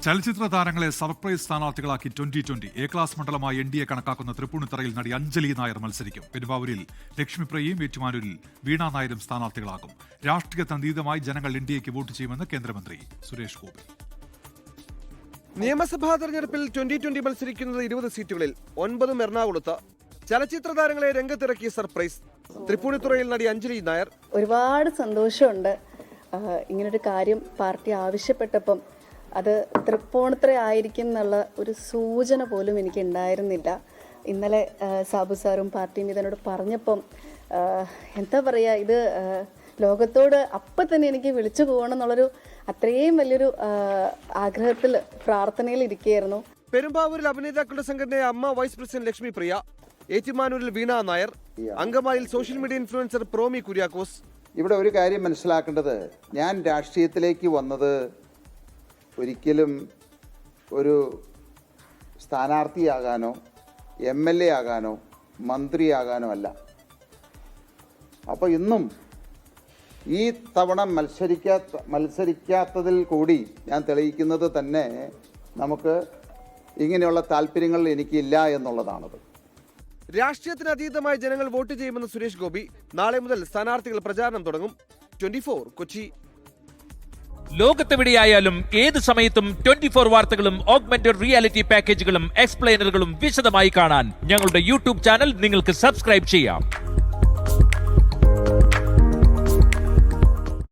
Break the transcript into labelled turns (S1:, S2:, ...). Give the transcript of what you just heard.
S1: ചലച്ചിത്ര താരങ്ങളെ surprise സ്ഥാനാർത്ഥികളാക്കി 2020 A class മണ്ഡലമായി NDA കണക്കാക്കുന്ന തൃപ്പൂണിത്തറയിൽ നടി അഞ്ജലി നായർ മത്സരിക്കും. പെരുമ്പാവൂരിൽ ലക്ഷ്മിപ്രിയയും ഏറ്റുമാനൂരിൽ വീണ നായരും സ്ഥാനാർത്ഥികളാകും. രാഷ്ട്രീയത്തിനതീതമായി ജനങ്ങൾ എൻഡിഎക്ക് വോട്ട് ചെയ്യുമെന്ന് കേന്ദ്രമന്ത്രി സുരേഷ് ഗോപി.
S2: നിയമസഭാ തെരഞ്ഞെടുപ്പിൽ 2020 മത്സരിക്കുന്നത് 20 സീറ്റുകളിൽ 9 എറണാകുളത്ത്. ചലച്ചിത്ര താരങ്ങളെ രംഗത്തിറക്കിയ സർപ്രൈസ്. തൃപ്പൂണിത്തുറയിൽ നടി അഞ്ജലി നായർ.
S3: ഒരുപാട് സന്തോഷമുണ്ട്. ഇങ്ങനൊരു കാര്യം പാർട്ടി ആവശ്യപ്പെട്ടപ്പം അത് തൃപ്പൂണിത്തുറ ആയിരിക്കും എന്നുള്ള ഒരു സൂചന പോലും എനിക്ക് ഉണ്ടായിരുന്നില്ല. ഇന്നലെ സാബു സാറും പാർട്ടിയും ഇതിനോട് പറഞ്ഞപ്പം എന്താ പറയുക, ഇത് ലോകത്തോട് അപ്പം തന്നെ എനിക്ക് വിളിച്ചു പോകണം എന്നുള്ളൊരു അത്രയും വലിയൊരു ആഗ്രഹത്തിൽ പ്രാർത്ഥനയിൽ ഇരിക്കുകയായിരുന്നു.
S2: പെരുമ്പാവൂരിൽ അഭിനേതാക്കളുടെ സംഘടനയായ അമ്മ വൈസ് പ്രസിഡന്റ് ലക്ഷ്മിപ്രിയ, ഏറ്റുമാനൂരിൽ വീണ നായർ, അങ്കമാലിയിൽ സോഷ്യൽ മീഡിയ ഇൻഫ്ലുവൻസർ പ്രോമി കുര്യാക്കോസ്.
S4: ഇവിടെ ഒരു കാര്യം മനസ്സിലാക്കേണ്ടത്, ഞാൻ രാഷ്ട്രീയത്തിലേക്ക് വന്നത് ഒരിക്കലും ഒരു സ്ഥാനാർത്ഥിയാകാനോ MLA ആകാനോ മന്ത്രിയാകാനോ അല്ല. അപ്പോൾ ഇന്നും ഈ തവണ മത്സരിക്കാത്തതിൽ കൂടി ഞാൻ തെളിയിക്കുന്നത് തന്നെ നമുക്ക് ഇങ്ങനെയുള്ള താല്പര്യങ്ങൾ എനിക്കില്ല എന്നുള്ളതാണത്.
S2: രാഷ്ട്രീയത്തിന് അതീതമായി ജനങ്ങൾ വോട്ട് ചെയ്യുമെന്ന് സുരേഷ് ഗോപി. നാളെ മുതൽ സ്ഥാനാർത്ഥികൾ പ്രചാരണം തുടങ്ങും. 24 കൊച്ചി.
S5: ലോകത്തെവിടെയായാലും ഏത് സമയത്തും 24 വാർത്തകളും ഓഗ്മെന്റഡ് റിയാലിറ്റി പാക്കേജുകളും എക്സ്പ്ലെയിനറുകളും വിശദമായി കാണാൻ ഞങ്ങളുടെ യൂട്യൂബ് ചാനൽ നിങ്ങൾക്ക് സബ്സ്ക്രൈബ് ചെയ്യാം.